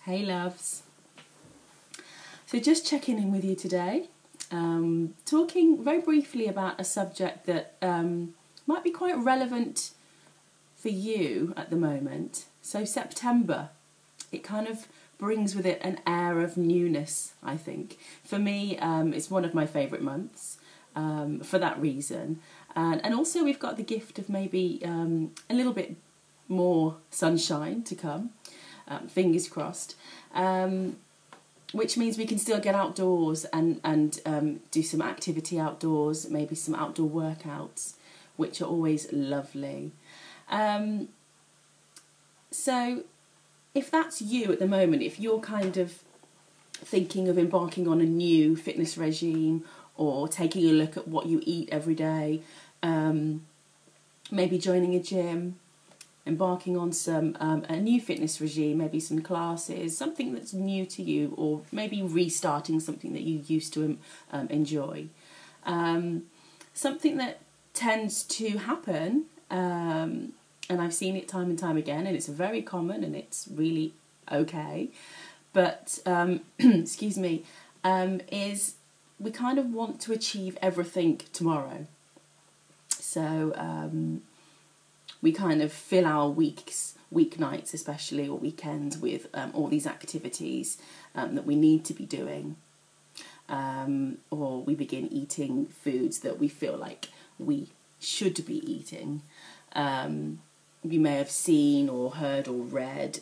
Hey loves. So just checking in with you today, talking very briefly about a subject that might be quite relevant for you at the moment. So September, it kind of brings with it an air of newness, I think. For me, it's one of my favourite months for that reason. And also we've got the gift of maybe a little bit more sunshine to come. Fingers crossed, which means we can still get outdoors and do some activity outdoors, maybe some outdoor workouts, which are always lovely. So if that's you at the moment, if you're kind of thinking of embarking on a new fitness regime or taking a look at what you eat every day, maybe joining a gym, embarking on some a new fitness regime, maybe some classes, something that's new to you, or maybe restarting something that you used to enjoy. Something that tends to happen, and I've seen it time and time again, and it's very common and it's really okay, but excuse me, is we kind of want to achieve everything tomorrow. So we kind of fill our weeknights especially, or weekends, with all these activities that we need to be doing. Or we begin eating foods that we feel like we should be eating. You may have seen or heard or read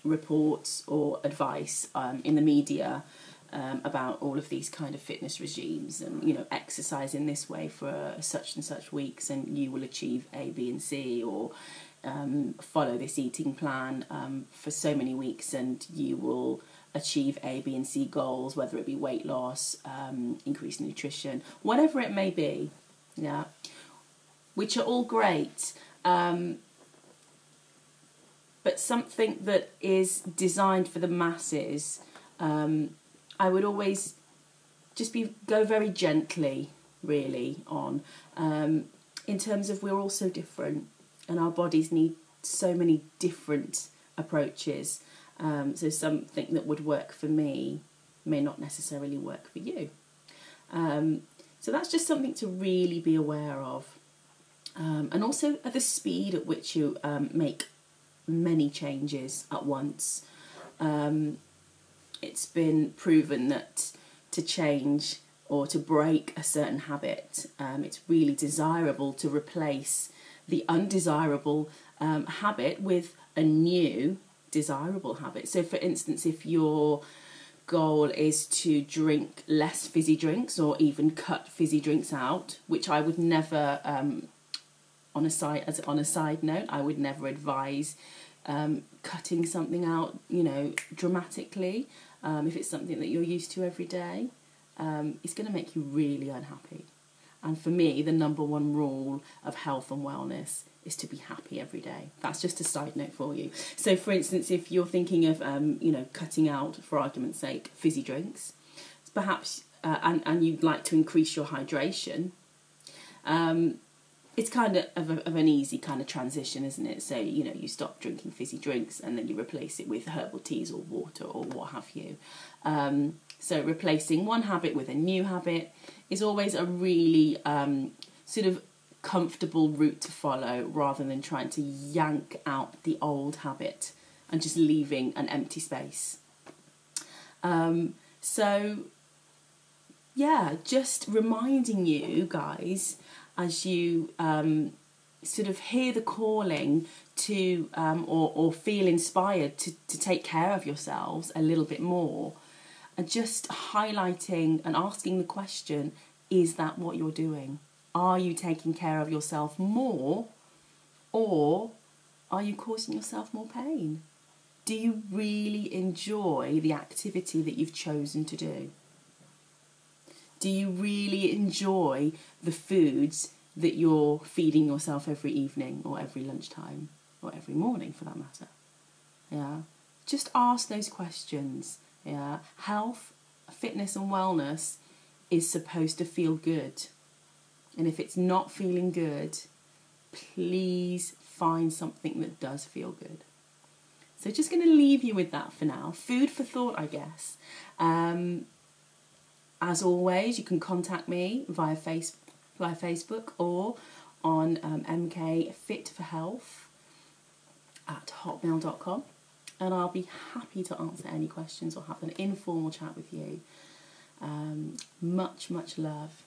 reports or advice in the media about all of these kind of fitness regimes, and exercise in this way for such and such weeks and you will achieve A, B and C, or follow this eating plan for so many weeks and you will achieve A, B and C goals, whether it be weight loss, increased nutrition, whatever it may be, yeah, which are all great, but something that is designed for the masses, I would always just go very gently, really, on, in terms of we're all so different and our bodies need so many different approaches. So something that would work for me may not necessarily work for you. So that's just something to really be aware of. And also at the speed at which you make many changes at once. It's been proven that to change or to break a certain habit, it's really desirable to replace the undesirable habit with a new desirable habit. So for instance, if your goal is to drink less fizzy drinks or even cut fizzy drinks out, which I would never, on a side note, I would never advise cutting something out, dramatically. If it's something that you're used to every day, it's going to make you really unhappy. And for me, the number one rule of health and wellness is to be happy every day. That's just a side note for you. So for instance, if you're thinking of, cutting out, for argument's sake, fizzy drinks, perhaps, and you'd like to increase your hydration, it's kind of an easy kind of transition, isn't it? So, you stop drinking fizzy drinks and then you replace it with herbal teas or water or what have you. So replacing one habit with a new habit is always a really sort of comfortable route to follow, rather than trying to yank out the old habit and just leaving an empty space. So, yeah, just reminding you guys, as you sort of hear the calling to, or feel inspired to take care of yourselves a little bit more, and just highlighting and asking the question, is that what you're doing? Are you taking care of yourself more, or are you causing yourself more pain? Do you really enjoy the activity that you've chosen to do? Do you really enjoy the foods that you're feeding yourself every evening or every lunchtime or every morning for that matter? Yeah. Just ask those questions. Yeah. Health, fitness and wellness is supposed to feel good. And if it's not feeling good, please find something that does feel good. So just going to leave you with that for now. Food for thought, I guess. As always, you can contact me via Facebook or on mkfitforhealth@hotmail.com, and I'll be happy to answer any questions or have an informal chat with you. Much love.